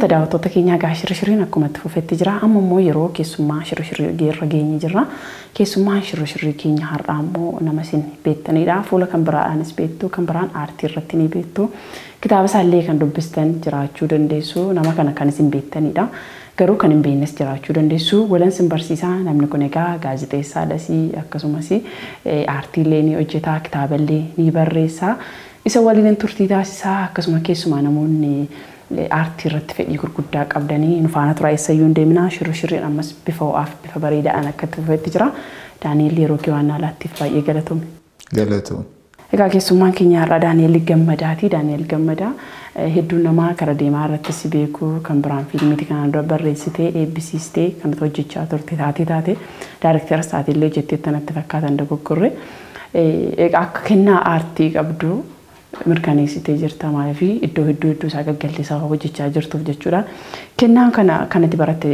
Daawwattoota daawwattoota keenyaa egaa shirri-shirriin akkuma itti fufetti jira. Amma immoo yeroo keessummaa shirri-shirrii irra geenye jirra. Keessummaan shirri-shirrii keenya har'aa immoo nama isin beektanidha. Fuula kan biraadhaanis beektu, kan biraan aartii irratti ni beektu. Kitaaba isaallee kan dubbistan jiraachuu dandeessu. Nama kana kan isin beektanidha. Garuu kan hin beeknes jiraachuu dandeessu. Walan isin barsiisaa namni kun egaa gaazexeessaadhas akkasumas aartiilee ni hojjeta, kitaaballee ni barreessa. Isa waliin turtii taasisaa akkasuma keessumaa namoonni aartii irratti fedhii gurguddaa qabdanii nu faana turaa eessayyuu hin deemina. Shirri-shirriin ammas bifa ho'aaf bifa bareedaadhaan akka itti fufetti jira. Daani'el yeroo kee waan alaattiif baay'ee galatoome. Galatoome. Egaa keessummaan keenya har'a Daani'el Gammadaati. Daani'el Gammadaa hedduun namaa karaa deemaa irratti si beeku kan biraan fiilmiitii kanaan dura barreessitee eebbisiistee kan hojjechaa turte taate daayirektara isaatiillee hojjettee tanatti fakkaatan dogoggorre. Akka kennaa aartii qabdu mirkaneessitee jirta maaliif iddoo hedduu isaa gaggallisaa hojjechaa jirtuuf jechuudha. Kennaan kanatti baratte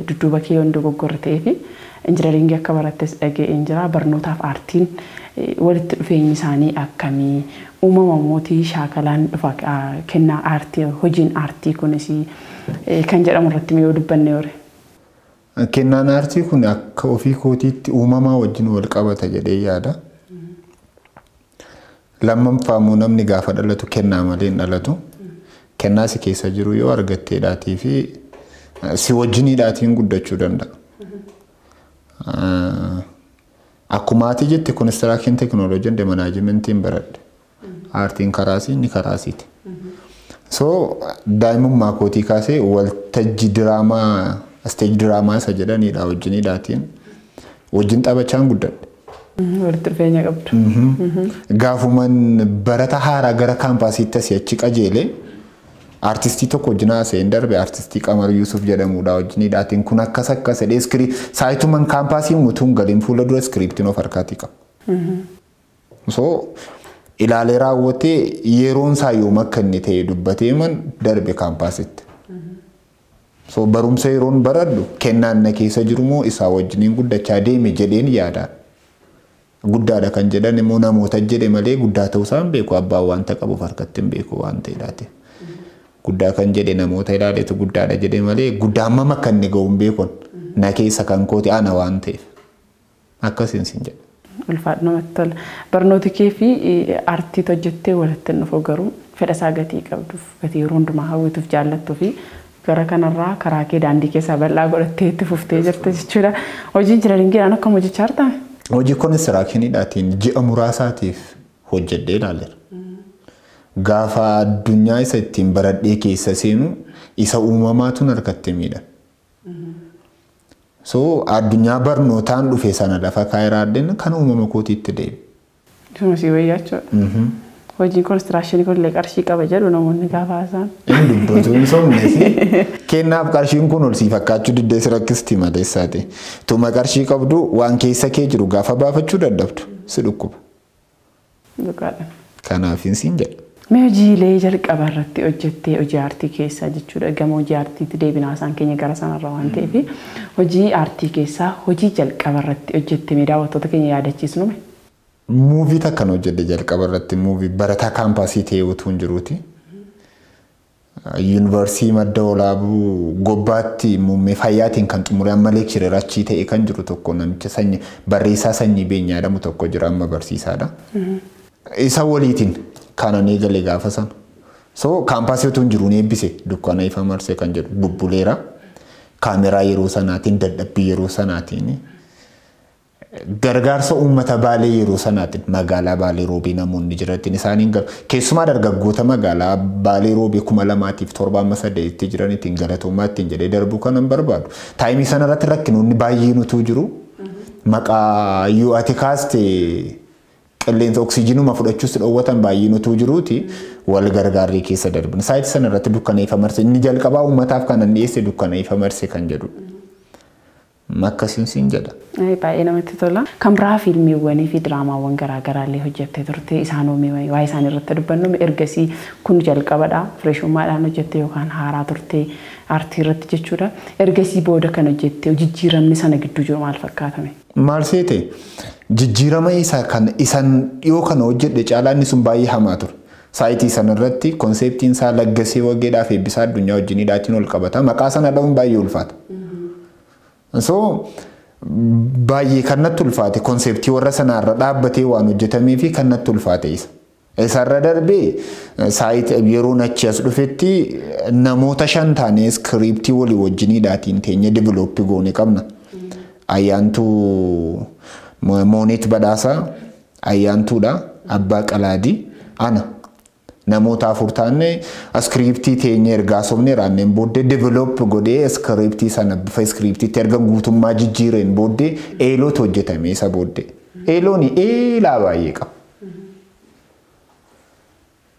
dudduuba kee yoon dogoggorre ta'ee fi injinaringii akka barattes dhaga'een jira. Barnootaaf aartiin walitti dhufeenyi isaanii akkamii uumamamootii shaakalaan dhufa kennaa aartii hojiin aartii kunis kan jedhamu irratti yoo dubbanne hore. Kennaan aartii kun akka ofii kootiitti uumamaa wajjin wal qabata jedhee yaada. Lammaffaa namni gaafa dhalatu kennaa malee hin dhalatu. Kennaa si keessa jiru yoo argatteedhaatii fi si wajjiniidhaatiin guddachuu danda'a. Akkuma ati jette konistiraakshን teekinooloojii and manaajimentiin baradhe. Aartiin karaasii inni karaasiiti. So daa'imummaa kootii kaasee waltajjii diraamaa isteej diraamaa isa jedhaniidha wajjiniidhaatiin wajjin taphachaan guddadhe. Walitti dhufeenya qabdu. Gaafuman barata haaraa gara kaampaasiitti asii achi qajeelee artistii tokko wajjin haasa'een darbe artistii Qamar Yusuf jedhamudha wajjiniidhaatiin kun akkas jedhee saayituman kaampaasii mutuun galiin fuula dura iskiriiptiin of harkaatii qaba. So ilaalee raawwatee yeroon isaa yoom akka inni ta'e dubbatee man darbe kaampaasitti. So barumsa yeroon baradhu kennaan na keessa jiru moo isaa wajjiniin guddachaa deeme jedheen yaada. Guddaadha kan jedhan immoo namoota jedhe malee guddaa ta'uu isaa hin beeku abbaan wanta qabuuf harkatti hin beeku waan ta'eedhaati. Guddaa kan jedhe namoota ilaaleetu guddaadha jedhe malee guddaa hammam akka inni ga'u hin beekun na keessa kan kooti ana waan ta'eef akkasiin sin jedha. Ulfaadhu namatti tola. Barnooti kee fi aartii hojjettee walitti dhufu garuu fedha isaa gatii qabduuf gatii yeroo hundumaa hawwituuf jaallattuu fi gara kanarraa karaa kee daandii keessaa bal'aa godhattee itti fuftee jirte jechuudha. Hojiin injinaringiidhaan akkam hojjechaa jirta? Hojii konistiraakshiniidhaatiin ji'a muraasaatiif hojjedhee ilaaleera. Gaafa addunyaa isa ittiin baradhee keessa seenu isa uumamaatuun harkatti miidha. So addunyaa barnootaan dhufe sana lafa kaayiraadheen kan uumama kootiitti deebi. Isuma si wayyaachudha. Hojiin konistiraakshini kunillee qarshii qaba jedhu namoonni gaafa haasa'an. Dubbatu hin somne kennaaf qarshiin kun ol sii fakkaachuu diddee si rakkisti maleessaati. Tuma qarshii qabdu waan keessa kee jiru gaafa baafachuu dadhabdu si dhukkuba. Dhugaadha. Kanaaf hin siin jedha. Mee hojiilee jalqaba irratti hojjettee hojii aartii keessaa jechuudha. Gama hojii aartiitti deebinaa isaan keenya gara sanarra waan ta'eef hojii aartii keessaa hojii jalqaba irratti hojjettee mee daawwattoota keenya yaadachiisnume? Muuvii takkan hojjedhe jalqaba irratti muuvii barataa kaampaasii ta'ee utuu hin jiruuti. Yuunivarsiitii Madda Walaabuu Gobbaatti muummee fayyaatiin kan xumure amma leekchireera achii ta'e kan jiru tokko namicha barreessaa sanyii beenyaa jedhamu tokko jira amma barsiisaadha. Isa waliitiin kanan eegalee gaafa sana. So kaampaasii utuu hin jiruun eebbise dukkana ifa marsee kan jedhu bubbuleera. Kaameraa yeroo sanaatiin dadhabbii yeroo sanaatiin. Gargaarsa uummata Baalee yeroo sanaatiin magaalaa Baalee Roobii namoonni jiraattin isaaniin keessumaa dargaggoota magaalaa Baalee Roobii 2007 jiranitiin galatoomaatti jedhee darbuu kanan barbaadu. Taayimii sanarratti rakkinoonni baay'een utuu jiru maqaa yoo ati kaaste qilleensa oksijiinuma fudhachuus dhoowwatan baay'een utuu jiruuti wal gargaarrii keessa darbin. Saayitii sanarratti dukkana ifa marse inni jalqabaa uummataaf kanan dhiyeesse dukkana ifa marse kan jedhudha. Makkasiin siin jedha. Baay'ee namatti tola. Kan biraa fiilmiiwwanii fi diraamaawwan garaagaraallee hojjettee turte isaan uumame waa isaan irratti dubbannu ergasii kun jalqabadha fireeshummaadhaan hojjette yookaan haaraa turte aartii irratti jechuudha. Ergasii booda kan hojjette jijjiiramni sana gidduu jiru maal fakkaatame? Maal seete jijjiirama isaa kan isaan dhiyoo kana hojjedhe caalaa inni sun baay'ee hamaa ture. Saayitii sanarratti konseptiin isaa laggasee waggeedhaaf eebbisaa addunyaa wajjiniidhaatiin ol qabata. Maqaa sana dha'uun baay'ee ulfaata. So baay'ee kan natti ulfaate konseptii warra sanaarra dhaabbatee waan hojjetamee fi kan natti ulfaate isa. Isarra darbee saayitii yeroo achi as dhufetti namoota 5 taanee iskiriiptii walii wajjiniidhaatiin teenya develooppii goone qabna. Ayyaantuu Mooneet Badhaasaa, Ayyaantuudha, Abbaa Qalaadii, ana. Namoota 4 taanee iskiriiptii teenya ergaa somnee raanneen booddee develoop godhee iskiriiptii sana bifa iskiriiptiitti erga guutummaa jijjiireen booddee eelootu hojjetame isa booddee. Eeloon eelaa baay'ee qaba.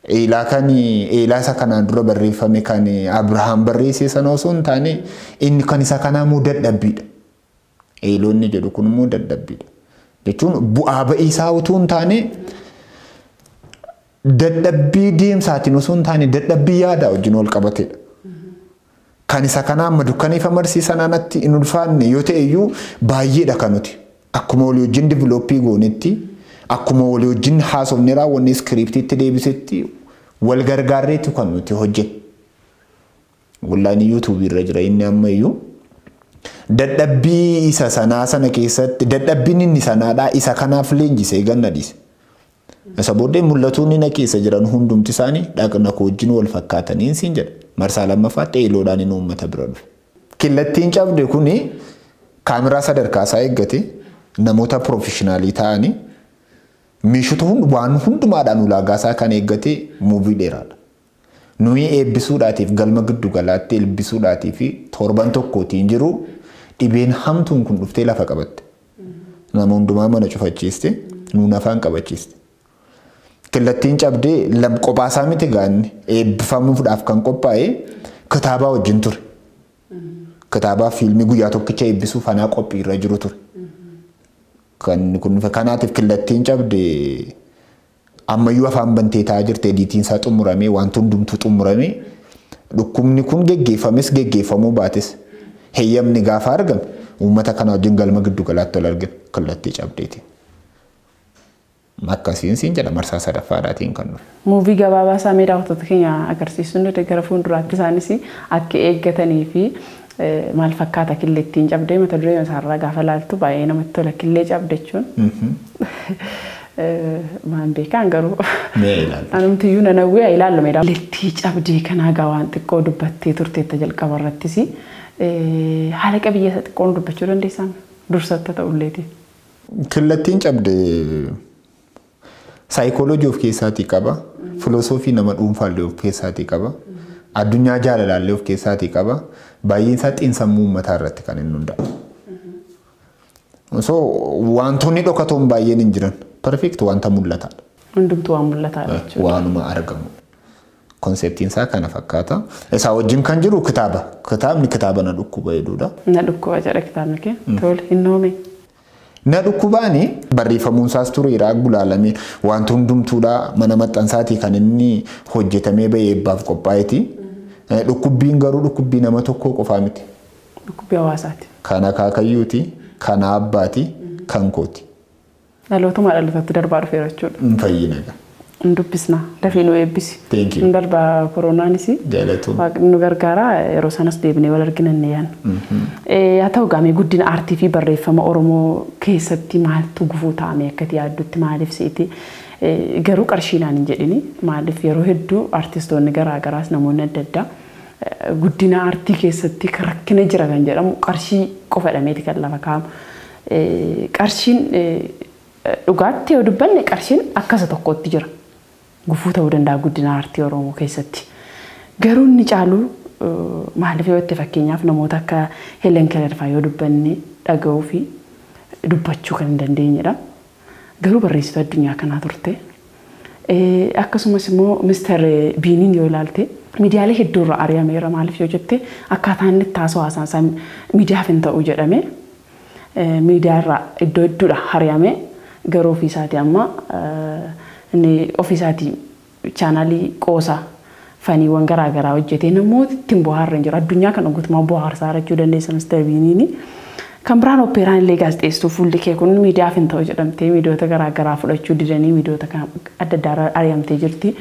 Eelaa isa kanaan dura barreeffame kan Abrahaam barreessee sana osoo hin taane inni kan isa kanaa immoo dadhabbiidha. Eeloonni jedhu kun immoo dadhabbiidha. Jechuun bu'aa ba'iisaa utuu hin taane dadhabbii deemsaatiin osoo hin taane dadhabbii yaadaa wajjin wal qabateedha. Kan isa kanaa amma dukkaneef amarsiisan anatti hin ulfaanne yoo ta'e iyyuu baay'eedha kan nuti. Akkuma walii wajjin divilooppii goonetti akkuma walii wajjin haasofne raawwanne iskiriiptiitti deebisetti wal gargaarreetu kan nuti hojjennu. Wallaan yuutuubii irra jira inni amma iyyuu dadhabbii isa sanaa sana keessatti dadhabbiin inni sanaadhaa isa kanaaf leenjisee ganna dhiise. Isa booddee mul'atuun inni keessa jiran hundumti isaanii dhaqna koo wajjin wal fakkaataniin siin jedha. Marsaa lammaffaatti eeloodhaan inni uummata bira dhufe. Killattiin cabde kuni kaameraa sadarkaa isaa eeggate namoota piroofeshinaalii ta'anii meeshota waan hundumaadhaan ulaagaa isaa kan eeggate muuvii dheeraadha. Nuyi eebbisuudhaatiif galma giddu galaatti eebbisuudhaatiif torban tokkootiin jiru dhibeen hamtuun kun dhuftee lafa qabatte. Nama hundumaa mana cufachiiste nuun afaan qabachiiste. Killattiin cabdee qophaasaa miti gaanni eebbifamuudhaaf kan qophaa'e kitaabaa wajjin ture. Kitaabaa fiilmii guyyaa tokkicha eebbisuuf anaa qophii irra jiru ture. Kanaatiif killattiin cabdee ammayyuu afaan bantee taa'aa jirte ediitiin isaa xumuramee wanti hundumtuu xumuramee dhukkubni kun geggeeffames geggeeffamuu baates heeyyamni gaafa argame uummata kana wajjin galma giddu galaatti ol argine killattii cabdeeti. Akkasiin siin jedha marsaa sadaffaadhaatiin kan dhufe. Muuvii gabaabaa isaa mee daawwattoota keenya agarsiisuun gara fuulduraatti isaanis akka eeggatanii fi maal fakkaata killettiin cabdee mata duree isaarraa gaafa laaltu baay'ee namatti tola killee cabdachuun. Maan beekaan garuu anumtiyyuu nanawwee ilaallu meedhaa. Killettii cabdee kanaa gaa waan xiqqoo dubbattee turteetta jalqaba irrattis haala qabiyyee xiqqoon dubbachuu dandeessaa dursatta ta'ulleeti. Killettiin cabdee saayikooloojii of keessaatii qaba. Filosoofii nama dhuunfaallee of keessaatii qaba. Addunyaa jaalalaallee of keessaatii qaba. Baay'een isaa xiinsammuu uummataa irratti kan inni hundaa'u. So wantoonni dhokatoon baay'een hin jiran. Perfect wanta mul'ataadha. Hundumtuu waan mul'ataadha jechuudha. Waanuma argamu. Konseptiin isaa kana fakkaata. Isaa wajjin kan jiru kitaaba. Kitaabni kitaaba na dhukkuba jedhudha. Na dhukkuba jedha kitaabni kee. Tole hin noome. Na dhukkubaani barreeffamuun isaas tureera gulaalamee wanti hundumtuudha mana maxxansaatii kan inni hojjetamee bahee eebbaaf qophaa'eeti. Dhukkubbiin garuu dhukkubbii nama tokkoo qofaa miti. Dhukkubbii hawaasaati. Kan akaakayyuuti, kan abbaati, kan kooti. Dhalootuma dhalootatti darbaa dhufeera jechuudha. Hin fayyina. Hin dubbisna dafee nu eebbisi. Thank you. Hin darbaa koronaanis. Jaalatu. Waaqni nu gargaara yeroo sanas deebinee wal argina ni yaan. Haa ta'u gaamee guddina aartii fi barreeffama Oromoo keessatti maaltu gufuu ta'ame akkati yaaddutti maaliif seeti garuu qarshiinaan hin jedhini maaliif yeroo hedduu aartistoonni garaa garaas namoonni adda addaa guddina aartii keessatti rakkina jira kan jedhamu qarshii qofa dhameeti kan lafa kaa'amu. Qarshiin dhugaatti yoo dubbanne qarshiin akkasa tokkotti jira. Gufuu ta'uu danda'a guddina aartii Oromoo keessatti. Garuu inni caalu maaliif yoo itti fakkeenyaaf namoota akka Helen Keller fa'aa yoo dubbanne dhaga'uu fi dubbachuu kan hin dandeenyedha. Garuu barreessituu addunyaa kanaa turte. Akkasumas immoo Mr. Beaniin yoo ilaalte miidiyaalee hedduurra ari'ameera maaliif yoo jette akkaataa inni itti haasawaa isaa miidiyaaf hin ta'u jedhame miidiyaarraa iddoo hedduudha ari'ame garuu ofiisaatii amma inni ofiisaatii chaanaalii qoosaa faniiwwan garaa garaa hojjetee namoota ittiin bohaarra hin jiru addunyaa kana guutumaa bohaarsaa jechuu dandeessa Mr. Beaniin. Kan biraan opeeraan illee gaazexeessituu fuulli kee kun miidiyaaf hin ta'u jedhamtee miidiyoota garaa garaa fudhachuu didanii miidiyoota adda addaa ari'amtee jirti.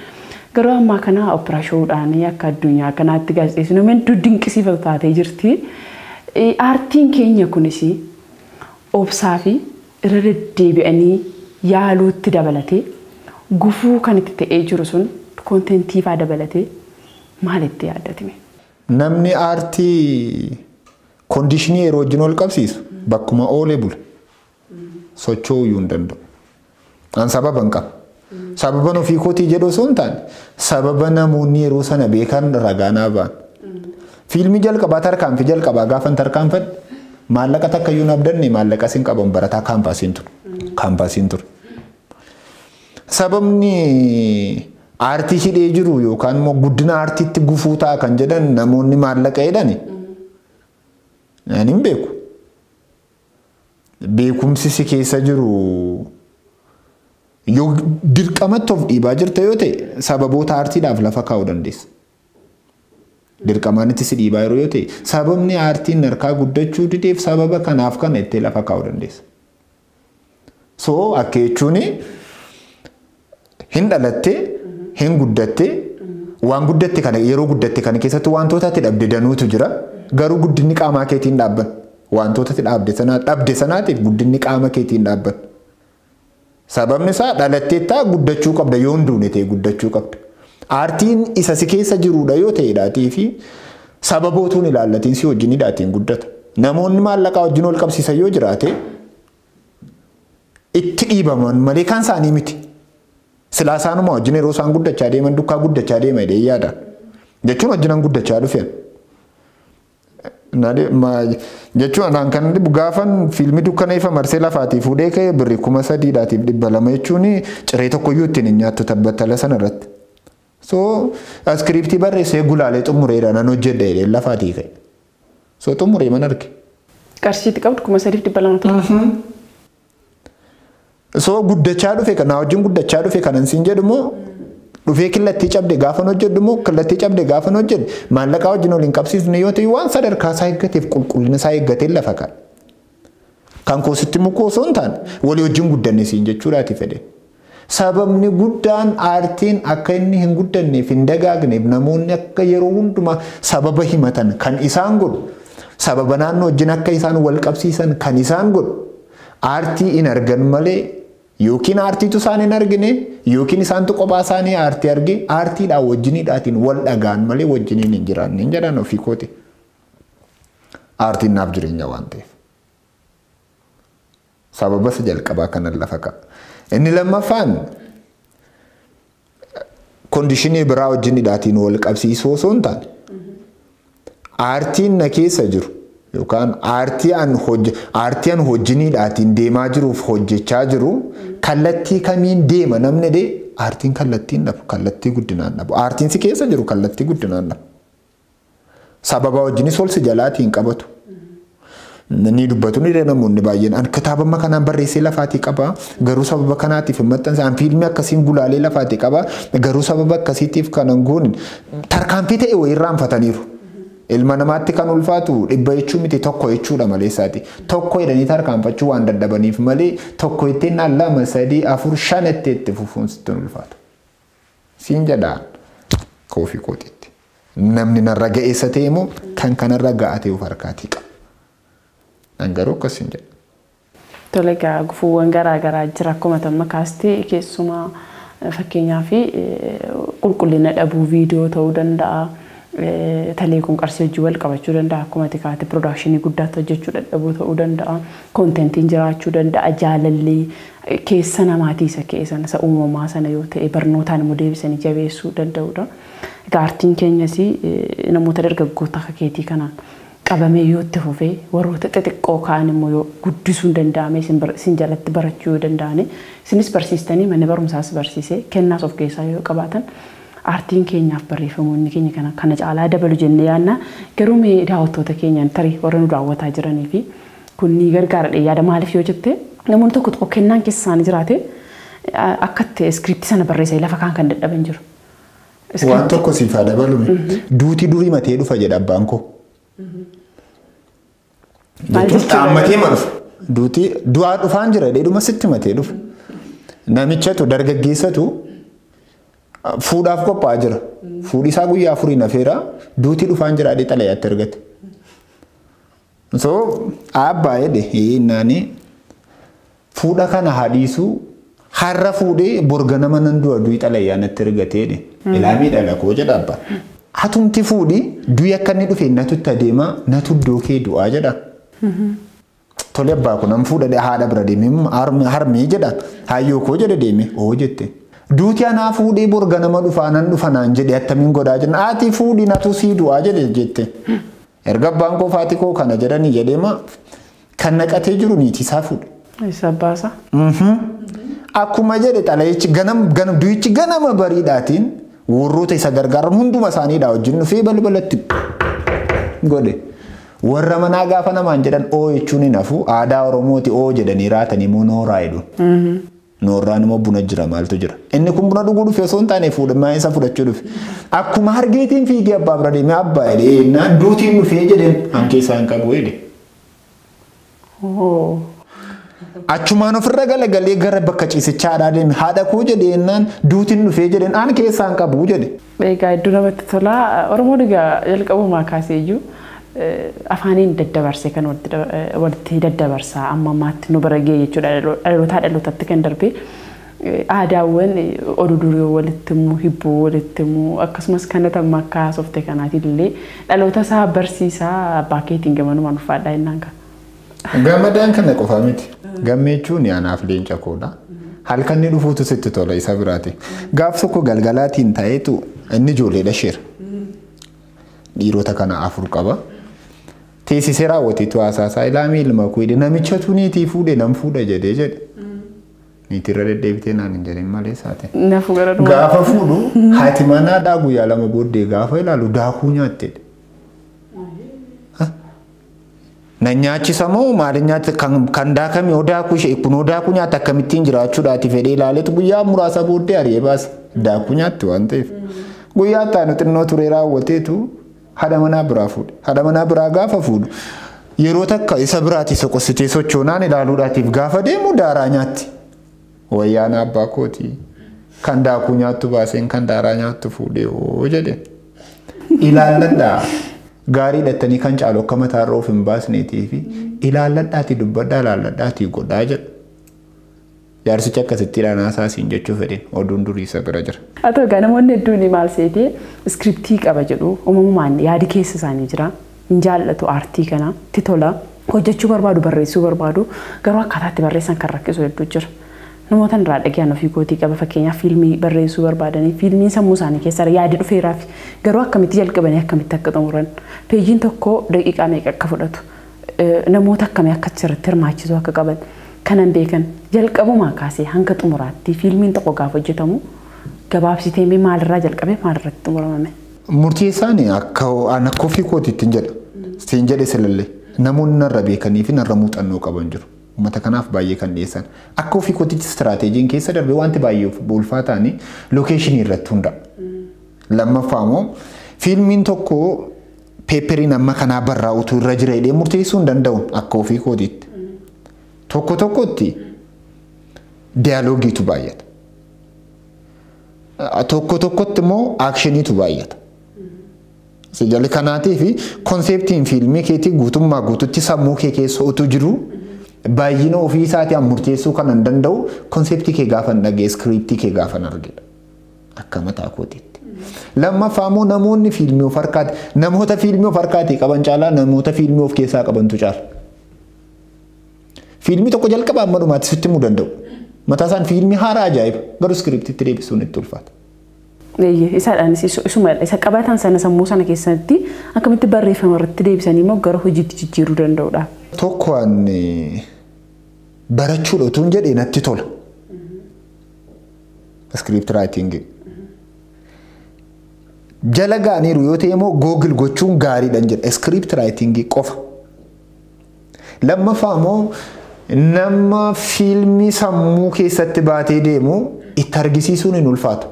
Garuu ammaa kana operaashoodhaan akka addunyaa kanaatti gaazexeessinu hedduu dinqisiifatu taatee jirti. Aartiin keenya kunis obsaa fi irra deddeebi'anii yaaluutti dabalatee gufuu kan itti ta'ee jiru sun koontentii faa dabalatee maalitti yaaddatime? Namni aartii kondiishinii yeroo wajjin ol qabsiisu bakkuma oolee bula. Socho'uu iyyuu hin danda'u. An sababa hin qabu. Sababa ofii kootii jedhu osoo hin taane sababa namoonni yeroo sana beekan ragaa naa ba'an. Fiilmii jalqabaa tarkaanfii jalqabaa gaafa tarkaanfadhe maallaqa takka iyyuu nabdanne maallaqa sin qaban barataa kaampaasiin ture. Kaampaasiin ture. Sababni aartii hidhee jiru yookaan immoo guddina aartiitti gufuu ta'a kan jedhan namoonni maallaqa jedhani. Ani hin beeku. Beekumsi si keessa jiru yoo dirqamatti of dhiibaa jirta yoo ta'e sababoota aartiidhaaf lafa kaa'uu dandeessa. Dirqamaanitti si dhiibaa yeroo yoo ta'e sababni aartiin harkaa guddachuu dideef sababa kanaaf kana itti lafa kaa'uu dandeessa. So akka jechuun hin dhalattee hin guddattee waan guddatte kana yeroo guddatte kana keessatti wantoota ati dhabde danuutu jira garuu guddinni qaamaa keetiin dhaabban wantoota ati dhabde sanaatiif guddinni qaama keetiin dhaabban. Sababni isaa dhalattee taa guddachuu qabda yoo hin duune ta'e guddachuu qabda. Aartiin isa si keessa jirudha yoo ta'e dhaatii fi sababootuun ilaallatiin si wajjin hidhaatiin guddata. Namoonni maallaqaa wajjin ol qabsiisan yoo jiraate itti dhiibaman malee kan isaanii miti. Silaa isaanuma wajjin yeroo isaan guddachaa deeman dukkaa guddachaa deema jedhee yaada. Jechuun wajjinan guddachaa dhufeen. Jechuun anaan kan gaafan fiilmii dukkana ifa marsee lafaatii fuudhee ka'ee birrii 3,200 jechuun ciree tokkoyyuu ittiin hin nyaattu tabbatala sanarratti. So iskiriiptii barreessee gulaalee xumureedha nan hojjedha jedhee lafaatii ka'e. So xumuree man arge. Qarshiitti qabdu 3,200. So guddachaa dhufe kana wajjin guddachaa dhufe kanan siin jedhumoo dhufee killattii cabde gaafan hojjedhumoo killattii cabde gaafan hojjedhe maallaqaa wajjin ol hin qabsiifne yoo ta'e waan sadarkaa isaa eeggateef qulqullina isaa eeggatee lafa kaa'e. Kan koositti mukuu osoo hin taane walii wajjin guddanne siin jechuudhaati fedhe. Sababni guddaan aartiin akka inni hin guddanneef hin dagaagneef namoonni akka yeroo hundumaa sababa himatan kan isaan godhu sababa naannoo wajjin akka isaan wal qabsiisan kan isaan godhu aartii hin argan malee yookiin aartiitu isaan hin argine yookiin isaantu kophaa isaanii aartii arge aartiidhaan wajjiniidhaatiin wal dhagaan malee wajjiniin hin jiraanne hin jedhan ofii kooti. Aartiin naaf jireenya waan ta'eef. Sababa isa jalqabaa kanan lafa ka'a. Inni lammaffaan kondiishinii biraa wajjiniidhaatiin wal qabsiisuu osoo hin taane aartiin na keessa jiru. Yookaan aartii an hojjiniidhaatiin deemaa jiruuf hojjechaa jiru kallattii kamiin deema namni dee aartiin kallattiin dhabu kallattii guddinaan dhabu aartiin si keessa jiru kallattii guddinaan dhabu sababa wajjinis ol si jalaatiin qabatu ni dubbatu ni namoonni baay'een an kitaaba kanaan barreessee lafaatii qaba garuu sababa kanaatiif hin maxxanse an fiilmii akkasiin gulaalee lafaatii qaba garuu sababa akkasiitiif kanan goone tarkaanfii ta'e wayii irraanfataniiru. Ilma namaatti kan ulfaatu dhibba jechuun miti tokko jechuudha malee isaati. Tokko jedhanii tarkaanfachuu waan dadhabaniif malee tokko ittiin lama 3 4 5 itti fufuun sitti ulfaata. Siin jedhaan koofii kootiitti. Namni narra ga'eessa ta'e immoo kan kanarra ga'atee of harkaatii qaba. An garuu akkas hin jedhu. Tole egaa gufuuwwan garaagaraa jira akkuma tamma kaastee keessumaa fakkeenyaaf qulqullina dhabuu viidiyoo ta'uu danda'a. Talee kun qarsii hojii wal qabachuu danda'a akkuma tikaati piroodakshinii guddaatti hojjechuu dadhabuu ta'uu danda'a koontentiin jiraachuu danda'a jaalallee keessa namaatii isa keessan isa uumamaa sana yoo ta'e barnootaan immoo deebisanii jabeessuu danda'udha. Egaa aartiin keenyas namoota dargaggoota akka keetii kanaan qabamee yoo itti fufee warroota xixiqqoo kaan immoo yoo guddisuu hin danda'ame isin jalatti barachuu yoo danda'ani isinis barsiistanii manni barumsaas barsiisee kennaas of keessaa yoo qabaatan. Aartiin keenyaaf barreeffamoonni keenya kana caalaa dabalu jennee yaadna garuu mee daawwattoota keenyaan tarii warra nu daawwataa jiranii fi kun ni gargaara yaada maaliif yoo jette namoonni tokko tokko kennaan keessa isaanii jiraate akkatti iskiriiptii sana barreessee lafa kaan kan dadhaban jiru. Waan tokko siifaa dabalume duuti durii matee dhufa jedha abbaan koo. Dhaammatee ma dhufa duuti du'aa dhufaan jira dheedhuma sitti matee dhufa namichatu dargaggeessatu. Fuudhaaf qophaa'aa jira. Fuudhi isaa guyyaa afurii nafeera duutii dhufaan jira adii xalayaatti argate. So abbaa jedhe naani fuudha kana hadiisu har'a fuudhee borga nama nan du'a du'i xalayaan itti argate jedhe. Ilaamii dhala koo jedha abbaa. Hatumti fuudhi du'i akka inni dhufe natu itti adeema natu iddoo kee du'aa jedha. Tole abbaa kun am fuudha haadha bira deeme harmee jedha. Hayyoo koo jedhe deeme oo jette. Duuti anaa fuudhee borga nama dhufaanan dhufanaan jedhe attamiin godhaa jenna. Ati fuudhi natu sii du'aa jedhe jette. Erga abbaan koo faati koo kana jedhanii jedheema kan naqatee jiru niitii isaa fuudhe. Isa baasa. Akkuma jedhe xalayichi du'ichi ganama bariidhaatiin warroota isa gargaaran hunduma isaaniidha wajjin dhufee balbalatti godhe. Warra manaa gaafa namaan jedhan oo jechuun hin hafu aadaa Oromooti oo jedhanii raatanii immoo nooraa jedhu. Noorraan immoo buna jira maaltu jira. Inni kun buna dhuguu dhufe osoo hin taane fuudhamaa isa fudhachuu dhufe. Akkuma hargeetiin fiigee abbaa bira deemee abbaa jedhee naan duutiin dhufee jedheen hanqee isaan qabu jedhe. Achumaan ofirra galagalee gara bakka ciisichaa haadhaa deeme haadha koo jedhee naan duutiin dhufee jedheen aan keessaan qabu jedhe. Egaa iddoo namatti tola Oromoon egaa jalqabumaa kaasee iyyuu afaaniin daddabarsee kan walitti daddabarsaa amma ammaatti nu bira ga'e jechuudha dhalootaa dhalootatti kan darbe aadaawwan oduu durii walitti immoo hibboo walitti immoo akkasumas kan tamma akka softee kanaatiin illee dhaloota isaa barsiisaa abbaa keetiin gamanumaan ulfaadhaa innaan kan. Gammadaan kana qofa miti. Gammechuun yaanaaf leenca koodha. Halkan ni dhufuutu sitti tola isa biraati. Gaaf tokko galgalaatiin ta'eetu inni ijoolleedha sheera. Dhiirota kana 4 qaba. Teessisee raawwateetu haasaasaa ilaamii ilma koo jedhe namichatu niitii fuudhe nam fuudha jedhee jedhe. Niitirra deddeebitee naan hin jedhin malee saate. Gaafa fuudhu haati manaa guyyaa 2 booddee gaafa ilaalu daakuu nyaatte. Na nyaachisa moo maali nyaata kan daakame odaakuu ishee kun odaakuu nyaata akkamittiin jiraachuudhaati fedhee ilaaleetu guyyaa muraasa booddee ari'ee baase daakuu nyaatti waan ta'eef. Guyyaa taanu xinnoo turee raawwateetu haadha manaa biraa fuudhe. Haadha manaa biraa gaafa fuudhu yeroo takka isa biraati soqositee sochoonaan ilaaluudhaatiif gaafa deemu daaraa nyaatti. Wayyaan abbaa kooti kan daakuu nyaattu baaseen kan daaraa nyaattu fuudhee oo jedhe. Ilaalladhaa gaarii dhattanii kan caalu akka mataarra of hin baasneetii fi ilaalladhaatii dubbadhaa ilaalladhaatii godhaa jedha. Jaarsichi akkasitti dhaanaasaa siin jechuu fedhin oduun durii isa bira jira. Haa ta'u egaa namoonni hedduun maal seetee iskiriptii qaba jedhu uumamumaan yaadi keessa isaanii jira. Hin jaallatu aartii kana itti tola hojjechuu barbaadu barreessuu barbaadu garuu akkaataatti barreessan kan rakkisu hedduu jira. Namoota irraa dhagayaan ofii kootii qaba fakkeenyaaf fiilmii barreessuu barbaadanii fiilmiin sammuu isaanii keessa yaadi dhufeeraaf garuu akkamitti jalqabanii akkamitti akka xumuran peejiin tokko daqiiqaa meeqa akka fudhatu namoota akkamii akka irratti hirmaachisuu akka qaban kanan beekan jalqabumaa kaasee hanga xumuraatti fiilmiin tokko gaafa hojjetamu gabaabsitee maalirraa jalqabee maalirratti xumuramame. Murteessaan akka ofii kootiitti hin jedha. Siin jedhe silallee namoonni narra beekanii fi narra muuxannoo qaban jiru. Uummata kanaaf baay'ee kan dhiyeessan. Akka ofii kootiitti istiraateejiin keessa darbe wanti baay'ee ulfaataanii lookeeshinii irratti hunda'a. Lammaffaa immoo fiilmiin tokko peeperiin amma kanaa barraa'utu irra jira jedhee murteessuu hin danda'u akka ofii kootiitti. Tokko tokkotti diyaaloogiitu baay'ata. Tokko tokkotti immoo aakshiniitu baay'ata. Sijalli kanaatii fi konseptiin fiilmii keetii guutummaa guututti sammuu kee keessa utuu jiru baay'ina ofii isaatiin murteessuu kan hin danda'u konseptii kee gaafa dhagee iskiriiptii kee gaafa argedha. Akka mataa kootiitti. Lammaffaa immoo namoonni fiilmii of harkaati namoota fiilmii of harkaatii qaban caalaa namoota fiilmii of keessaa qabantu caala. Fiilmii tokko jalqabaa amma dhumaatti sitti himuu danda'u. Mataa isaan fiilmii haaraa ajaa'iba garuu iskiriiptiitti deebisuun itti ulfaata. Isaadhaanis isa qabatan sana sammuu sana keessatti akkamitti barreeffama irratti deebisanii immoo gara hojiitti jijjiiruu danda'udha. Tokkoon barachuudha utuu hin jedhee natti tola. Script writing. Jala gaaniiru yoo ta'e immoo Google gochuun gaariidhaan jedha. Script writing qofa. Lammaffaa immoo nama fiilmii sammuu keessatti baatee deemu itti argisiisuun hin ulfaatu.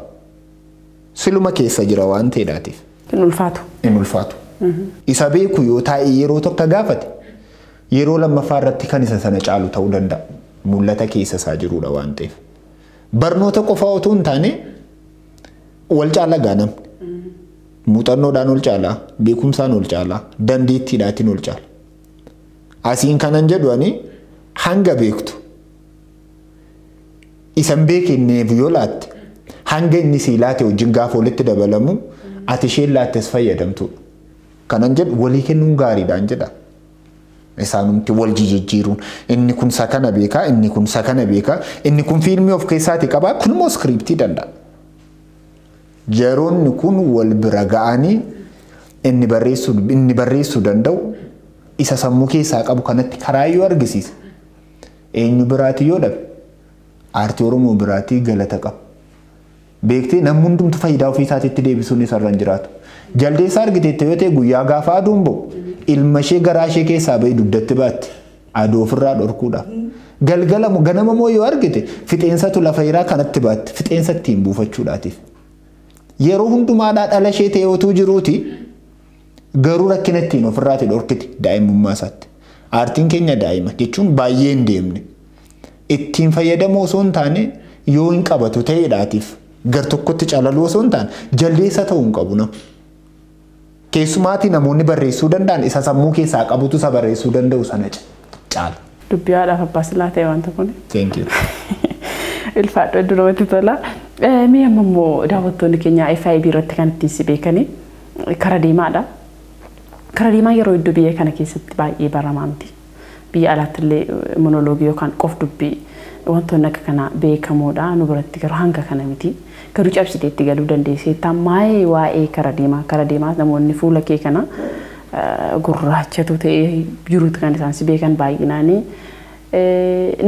Siluma keessa jira waan ta'eedhaatiif. Hin ulfaatu. Hin ulfaatu. Isa beeku yoo taa'e yeroo tokko gaafate yeroo lammaffaa irratti kan isa sana caalu ta'uu danda'a. Mul'ata keessa isaa jiruudha waan ta'eef. Barnoota qofaa otoo hin taane wal caala gaanam. Muuxannoodhaan ol caala, beekumsaan ol caala, dandeettiidhaatiin ol caala. Asiin kanan jedhu ani hanga beektu. Isan beekinneef yoo laatte hanga inni sii laate wajjin gaafa walitti dabalamu ati isheen laattes fayyadamtu. Kanan jedhu walii kennuun gaariidhaan jedha. Isaanumti wal jijjiiruun inni kun sakana beekaa, inni kun sakana beekaa, inni kun fiilmii of keessaati qabaa, kun immoo iskiriiptii danda'a. Jaroonni kun wal bira ga'anii inni barreessuu danda'u isa sammuu keessaa qabu kanatti karaa yoo argisiisa. Eenyu biraati yoo dhabe aartii Oromoo biraati galata qaba. Beektee namni hundumtu faayidaa ofii isaatiitti deebisuun isarra hin jiraatu. Jaldeessaa argiteetti yoo ta'e guyyaa gaafa aduun ba'u ilma ishee garaa ishee keessaa bahee dugdatti baatti aduu ofirraa dhorkuudha. Galgala ganama moo yoo argite fixeensatu lafa hiraa kanatti baatti fixeensa ittiin buufachuudhaatiif. Yeroo hundumaadhaa dhala ishee ta'ee otuu jiruuti garuu rakkina ittiin ofirraati dhorkiti daa'imummaa isaatti. Aartiin keenya daa'ima jechuun baay'ee hin deemne. Ittiin fayyadamoo osoo hin taane yoo hin qabatu ta'eedhaatiif gar tokkotti calaluu osoo hin taane jaldeessa ta'uu hin qabu nama. Keessumaatii namoonni barreessuu danda'an isa sammuu keessaa qabutu isa barreessuu danda'u sana caala. Dubbii haadhaaf abbaa silaa ta'e wanta kun. Thank you. Ilfaadhoo duroomatti tola. Mee amma immoo daawwattoonni keenya FIB irratti kan ittiin si beekanii kara deemaadha. Kara deemaa yeroo iddoo biyya kana keessatti baay'ee baramaa miti. Biyya alaatti illee monoloogii yookaan qof dubbii wantoonni akka kana beekamoodha. Nu biratti garuu hanga kana miti. Garuu cabsiteetti galuu dandeessee taamaayee waa'ee kara deemaa namoonni fuula kee kana gurraachatu ta'ee jiruutu kan isaan si beekan baay'inaanii.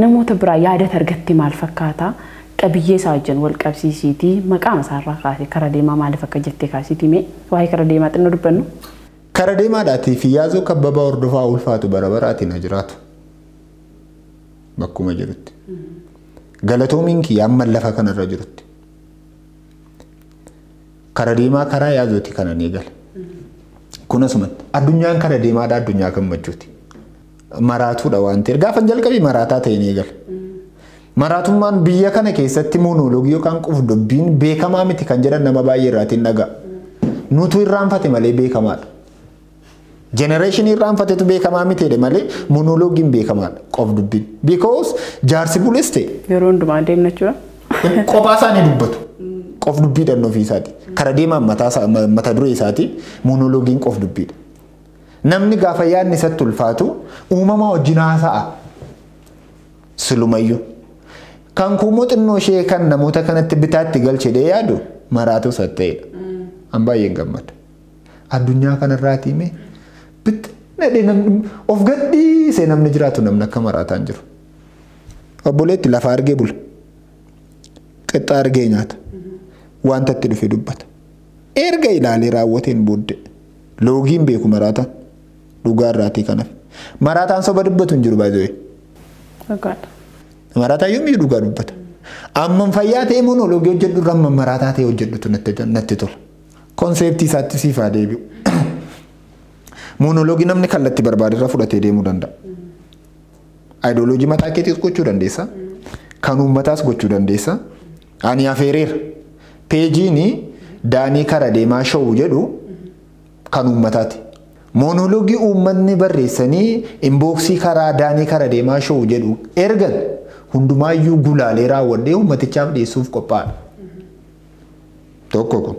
Namoota biraa yaadata argatte maal fakkaata? Qabiyyee isaa wajjin wal qabsiisiitii maqaan isaarraa kaasee kara deemaa maaliif akka jettee kaasiitii mee waa'ee kara deemaa xinnoo dubbannu? Kara deemaadhaatii fi yaazoo kabbabaa hordofaa ulfaatu bara baraatiin jiraatu. Bakkuma jirutti. Galatoomiin kiyya amma lafa kanarra jirutti. Kara deemaa karaa yaazooti kanan eegala. Kun asumatti addunyaan kara deemaadha addunyaa gammachuuti. Maraatuudha waan ta'eef gaafa jalqabii maraataa ta'een eegala. Maraatummaan biyya kana keessatti monoloogii yookaan qof dubbiin beekamaa miti kan jedhan nama baay'ee irraatiin dhaga'a. Nutu irraanfate malee beekamaadha. Generation irraanfatetu beekamaa miti malee monoloogiin beekamaadha qof dubbiin. Because jaarsi bulees ta'e. Yeroo hundumaa deemna jechuudha. Qophaa isaanii dubbatu. Qof dubbiidhaan ofii isaati. Kara deemaan mata duree isaati monoloogiin qof dubbiidha. Namni gaafa yaadni isatti ulfaatu uumama wajjin haasa'a. Silumayyuu. Kan kuumoo xinnoo ishee kan namoota kanatti bitaatti galchee yaadu maraatu isa ta'edha. An baay'een gammada. Addunyaa kanarraatii mee bitnadhee namni of gadhiisee namni jiraatu namni akka maraataan jiru. Obboleetti lafa argee bula. Qixxaa argee nyaata. Wanta itti dhufe dubbata. Erga ilaalee raawwateen booddee loogiin beeku maraataan dhugaa irraatii kanaaf. Maraataan soba dubbatu hin jiru baay'ee. Maraataan yoomii dhugaa dubbata. Amman fayyaa ta'e monoloogii hojjedhu irra amman maraataa ta'e hojjedhutu natti tola. Konseptii isaatti siifaa deebi'u. Monoloogii namni kallattii barbaade irra fudhatee deemuu danda'a. Ayidooloojii mataa keetiis gochuu dandeessa. Kan uummataas gochuu dandeessa. Ani afeereera. Peejiini Daanii Kara Deemaa Show jedhu kan uummataati. Monoloogii uummanni barreessanii inbooksii karaa Daanii Kara Deemaa Show jedhu ergan hundumaayyuu gulaalee raawwadhee uummatichaaf dhiyeessuuf qophaa'adha. Tokko kun.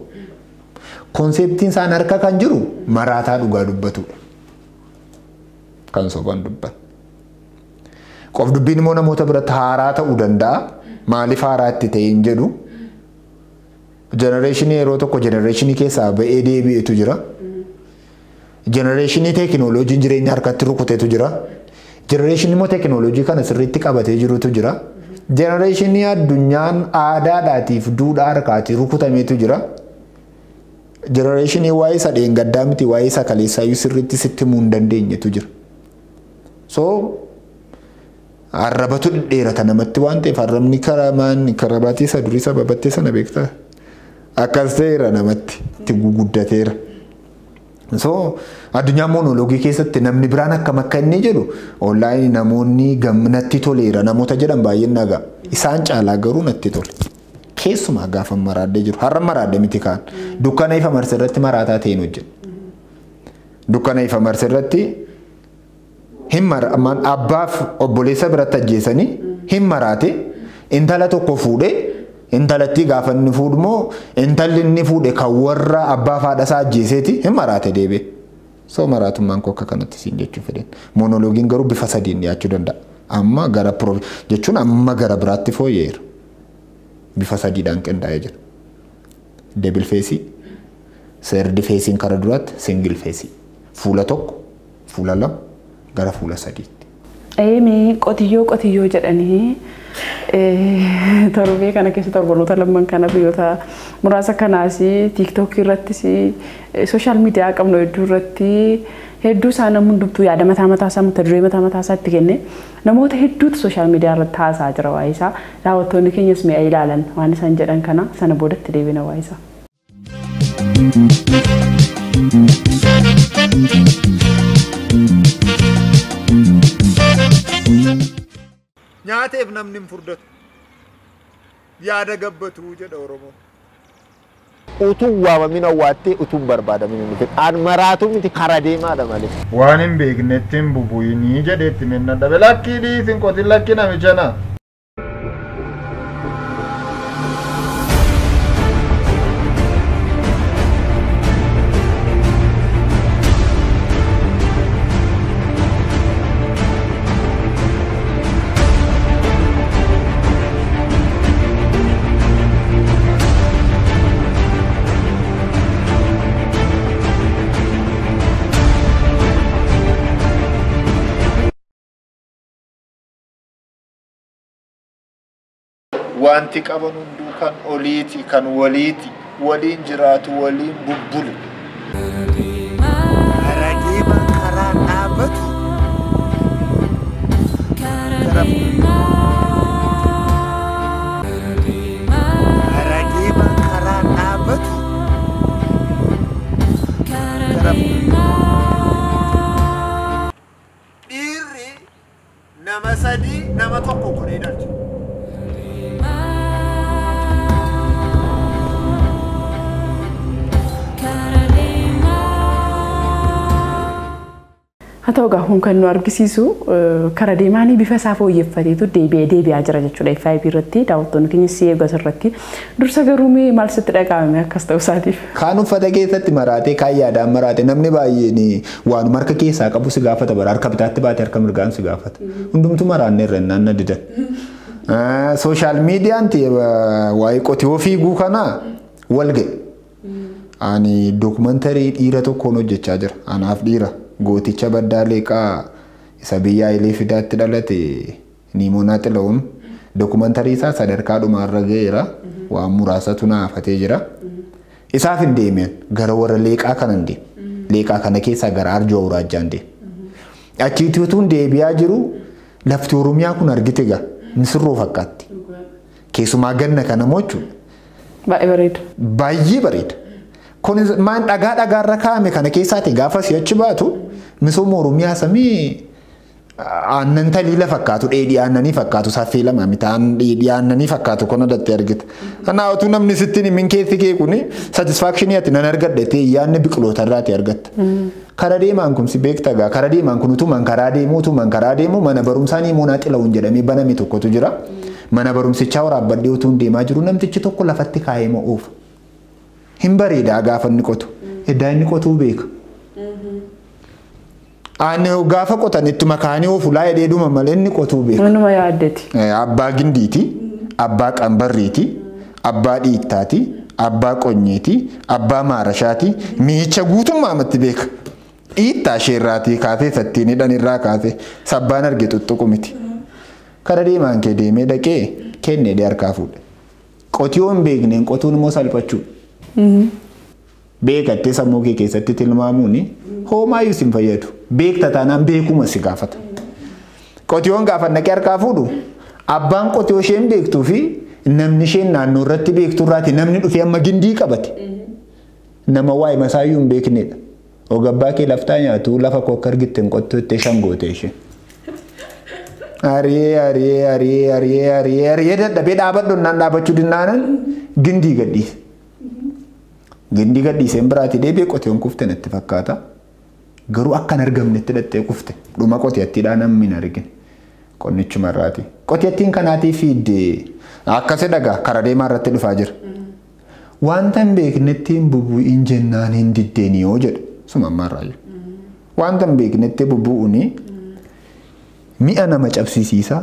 Konseptiin isaan harka kan jiru maraataa dhugaa dubbatudha. Kan soban dubban. Qof dubbiin immoo namoota biratti haaraa ta'uu danda'a. Maaliif haaraa itti ta'e hin jedhu. Generation yeroo tokko generation keessaa ba'ee deebi'etu jira. Generation tekinooloojiin jireenya harkatti rukutetu jira. Generation immoo tekinooloojii kana sirriitti qabatee jirutu jira. Generation addunyaan aadaadhaatiif duudhaa harkaatii rukutametu jira. Generation waa'ee isa dheengaddaa miti waa'ee isa kaleessaayyuu sirriitti sitti himuu hin dandeenyetu jira. So arrabatu dheerata namatti waan ta'eef arrabni karabaatii isa durii isa babattee sana beektaa. Akkas ta'eera namatti itti guguddateera. So addunyaa monoloogii keessatti namni biraan akkam akka inni jedhu online namoonni natti toleera namoota jedhan baay'een nagaa. Isaan caalaa garuu natti tole. keessumaa gaafa maraadee jiru har'a maraadee miti kaan dukkana ifa marsa irratti maraataa ta'een hojjetu. Dukkana ifa marsa irratti hin maraman abbaaf obboleessa biratti ajjeesanii hin maraate intala tokko fuudhee intalatti gaafa inni fuudhmoo intalli inni fuudhe kan warra abbaa faadha isaa ajjeeseeti hin maraate deebi'e. So maraatummaan koo akka kanatti siin jechuu fedhen. Monoloogiin garuu bifa sadiin dhiyaachuu danda'a. Amma gara jechuun amma gara biraatti fooyyeera. Bifa sadiidhaan qindaa'ee jira. Debil feesii, seerdi feesiin kara duraatti singil feesii. Fuula tokko, fuula lama, gara fuula sadiitti. Eemi qotiyyoo jedhanii torbee kana keessa torbanoota lamman kana biyyoota muraasa kanaas TikTok irrattis sooshaal miidiyaa qabnu hedduu irratti hedduu isaa namni hundumtuu yaada mataa isaa mata duree mataa isaa itti kenne namoota hedduutu sooshaal miidiyaa irratti haasaa jira waa'ee isaa daawwattoonni keenyas mi'a ilaalan waan isaan jedhan kana sana boodatti deebina waa'ee isaa. Nyaateef namni hin furdatu. Yaada gabbatu jedha Oromoo. Utuun waamamina waattee utuun barbaadamin miti. Aan maraatu miti kara deemaadha malee. Waan hin beeknetti hin bubuyinii jedheetti minna dhabe lakkii dhiisin qotin lakki namichana. Wanti qaban hunduu kan oliiti kan waliiti waliin jiraatu waliin bubbulu. Karadeema karaa dhaabatu. Karadeema karaa dhaabatu. Dhiirri nama sadii nama tokko godhee dhalche. Haa ta'u gahuun kan nu argisiisu kara deemaanii bifa isaa fooyyeffateetu deebi'aa jira jechuudha FIB irratti daawwattoonni keenya si eegas irratti dursa garuu maal sitti dhaga'ame akkas ta'u isaatiif. Kaan uffata keessatti maraatee kaan yaadaan maraate namni baay'een waan harka keessaa qabu si gaafata bara harka bitaatti baate harka mirgaan si gaafata. Hundumtu maraanne irra naanna didan. Sooshaal miidiyaan waa'ee qotiyoo fiiguu kanaa wal ga'e. Ani dookumantarii dhiira tokkoon hojjechaa jira. Anaaf dhiira. Gooticha baddaa leeqaa isa biyya Hayilee Fidaatti dhalate Niimoonaa Xila'uun dookumantarii isaa sadarkaa dhumaarra ga'eera waan muraasatu naafatee jira. Isaaf hin deemeen gara warra leeqaa kana hin deemu. Leeqaa kana keessaa gara Arjoo Awuraajjaa hin deemu. Achiitti utuun deebi'aa jiru lafti Oromiyaa kun argite gaa misirroo fakkaatti. Keessumaa ganna kana mochuu. Baay'ee bareeda. Baay'ee bareeda. Kunis maan dhagaarra kaa'ame kana keessaati gaafa si'achi baatu misooma Oromiyaa samii aannan taliila fakkaatu dheedhii aannanii fakkaatu saffee lama mitaan dheedhii aannanii fakkaatu kun adatti argita. Kanaafuu namni sittiin min keessi kee kuni satisfaakshinii ati nan argadde yaanni biqiloota irraati argatta. Kara deemaan kun si beekta gaa kara deemaan kun utumaan karaa deemu mana barumsaa Niimoonaa Xila'uun jedhamee baname tokkotu jira. Mana barumsichaa waraabbadhee utuun deemaa jiru namtichi tokko lafatti kaa'ee mo'uuf. Hin bareedaa gaafa inni qotu. Eddaa inni qotuu beeka. Ani gaafa qotan ittuma kaanii ofulaa hedheeduma malee inni qotuu beeka. Manuma yaaddeti. Abbaa gindiiti, abbaa qambarriiti, abbaa dhiittaati, abbaa qonyeeti, abbaa maarashaati, miicha guutummaa amatti beeka. Dhiittaa sheerraatii kaatee sattiin hidhan irraa kaatee sabbaan arge tuttuqu miti. Kara deemaan kee deemee dhaqee kennee harkaa fuudhe. Qotiyoon beekneen qotuun immoo salphachuudha. Beekattee sammuu kee keessatti tilmaamuun hoomaayyuu sin fayyadu. Beekta taanaan beekuma si gaafata. Qotiyoon gaafa dhaqee harkaa fuudhu abbaan qotiyoo isheen beektuu fi namni isheen naannoo irratti beektu irraati namni dhufee amma gindii qabate. Nama waa'ee masaayyuu hin beeknedha. Ogabbaa kee laftaa nyaatu lafa kokka argitte hin qottu itti shangoote isheen. Aree dadhabee dhaabadhu naan dhaabachuu dinnaanan gindii gadhiise. Gindii gadhiiseen biraatti deebi'ee qoteen kufte natti fakkaata. Garuu akkan argamnetti dhattee kufte. Dhuma qoteettiidhaan namni hin argine. Qonnichuma irraati. Qoteettiin kanaatii fiidde akkasii dhagaa karaa deemaa irratti dhufaa jira. Wanta hin beeknetti hin bubu'in jennaan hin diddeen yoo jedhu suma ammaarraayyuu. Wanta hin beeknetti bubu'uuni mi'a nama cabsisiisa,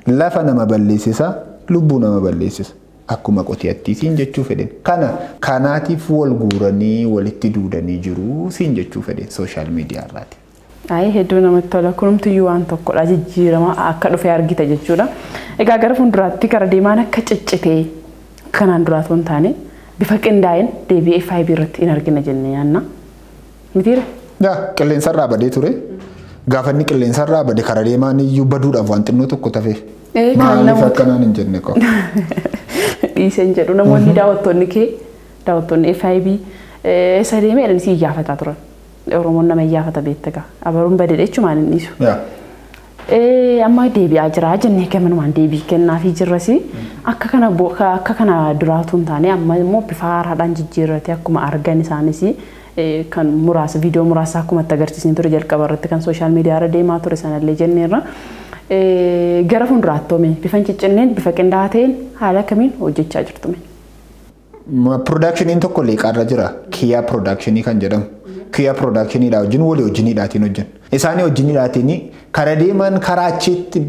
lafa nama balleessisa, lubbuu nama balleessisa. Akkuma qoteettii siin jechuu fedhen. Kanaatiif wal guuranii walitti duudanii jiru siin jechuu fedhen sooshaal miidiyaa irraati. Hedduu namatti tola. Kunumtiyyuu waan tokkodha jijjiirama akka dhufe argita jechuudha. Egaa gara fuulduraatti karaa deemaan akka ciccitee kanaan duraatu hin taane bifa qindaa'een deebi'ee FIB irratti hin argina jennee yaanna. Mitiire? Qilleensarraa badee ture. Gaafa inni qilleensarraa bade karaa deemaan iyyuu baduudhaaf waan xinnoo tokko tafe. Maaliif akkanaan hin jenne qaba? Dhiiseen jedhu namoonni daawwattoonni FIB isa deemee jedhanii si iyyaafataa turan. Oromoon nama iyyaafata beettagaa. Abaruun badeedha jechumaan hin dhiisu. Amma deebi'aa jira jennee kennumaan deebii kennaafii jirrasi akka kana duraatu hin taane amma immoo bifa haaraadhaan jijjiirrate akkuma argan isaanis kan muraasa viidiyoo muraasa akkuma itti agarsiisni ture jalqaba irratti kan sooshaal miidiyaa irra deemaa ture sanallee jenneerra. Gara fuulduraatti hoome bifa hin ciccanneen bifa qindaa'aa ta'een haala kamiin hojjechaa jirtume. Piroodaakshiniin tokko leeqaarra jira. Kiyyaa piroodakshinii kan jedhamu. Kiyyaa piroodaakshiniidhaa wajjin walii wajjiniidhaatiin hojjenna. Isaanii wajjiniidhaatiin karaa deeman karaa achitti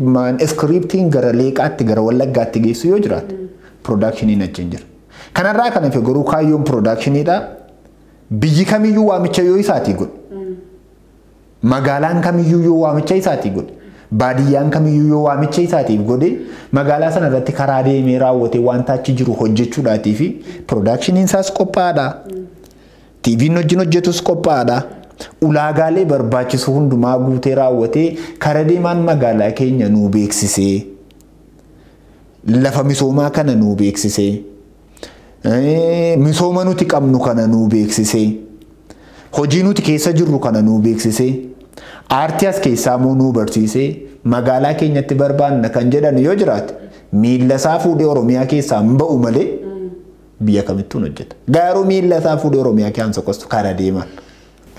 iskiriiptiin gara leeqaatti gara wallaggaatti geessu yoo jiraate piroodaakshiniin achiin jira. Kanarraa kan hafe garuu kaayyoon piroodaakshiniidhaa biyyi kamiyyuu waamicha yoo isaatii godhe. Magaalaan kamiyyuu yoo waamicha isaatii godhe. Baadiyyaan kamiyyuu yoo waamicha isaatiif godhe magaalaa sana irratti karaa deemee raawwatee wanta achi jiru hojjechuudhaatii fi piroodaakshiniin isaas qophaa'aadha. TV'n wajjin hojjetus qophaa'aadha. Ulaagaalee barbaachisu hundumaa guutee raawwatee karaa deemaan magaalaa keenya nuu beeksisee lafa misoomaa kana nuu beeksisee misooma nuti qabnu kana nuu beeksisee hojii nuti keessa jirru kana nuu beeksisee aartii as keessaa immoo nuu barsiisee magaalaa keenyatti barbaanna kan jedhan yoo jiraate miilla isaa fuudhee Oromiyaa keessaa hin ba'u malee biyya kamittuu hojjeta. Garuu miilla isaa fuudhee Oromiyaa keessaa sokostu karaa deeman.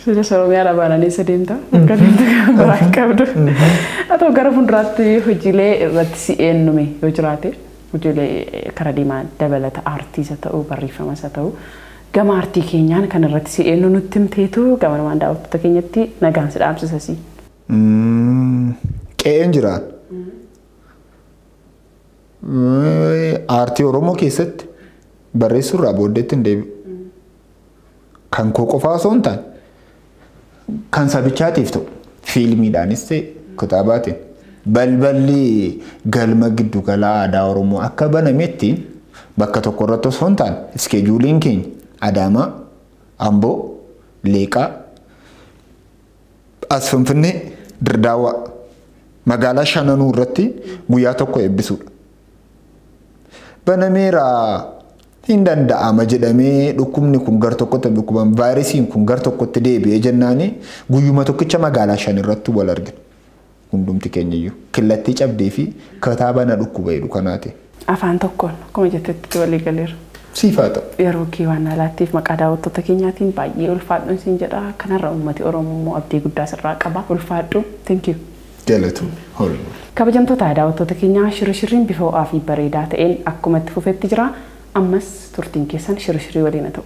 Sudah Oromiyaa dhaabanii sadeemta. Akka deemta garaa qabdu. Atoo gara fuulduraatti hojiilee irratti si eenyume yoo jiraate hojiilee karaa deemaa dabalata aartiisa ta'uu barreeffamas haa ta'u gama aartii keenyaan kan irratti si eenyu nutti himteetu gama namaan daawwattoota keenyatti nagaan si dhaamsisasi. Qe'een jiraan. Aartii Oromoo keessatti barreessuurraa booddeetti hin deebi'u. Kan koo qofaa osoo hin taane kan sabichaatiif ta'u fiilmiidhaanis ta'e kitaabaatiin balballi galma giddugala aadaa Oromoo akka banametti bakka tokko irratti osoo hin taane iskeejuuliin keenya Adaamaa, Amboo, Leeqaa, as Finfinnee, Dirdaawaa magaalaa shananuu irratti guyyaa tokko eebbisuudha. Banameera hin danda'ama jedhamee dhukkubni kun gar tokkotti dhukkuban vaayirasiin kun gar tokkotti deebi'ee jennaani guyyuma tokkicha magaalaa shan irratti wal argina. Hundumti keenyayyuu killattii cabdee fi kitaaba na dhukkuba jedhu kanaati. Afaan tokkoon akkuma jettetti walii galeera. Siifaa ta'u. Yeroo kee waan alaattiif maqaa daawwattoota keenyaatiin baay'ee ulfaadhuun siin jedha. Kanarra uummati Oromoo abdii guddaa sirraa qaba. Ulfaadhu. Thank you. Galatu. Kabajamtoota daawwattoota keenyaa shirishiriin bifa ho'aa fi bareedaa ta'een akkuma itti fufetti jira. Ammas turtiin keessan shirishiri waliin haa ta'u.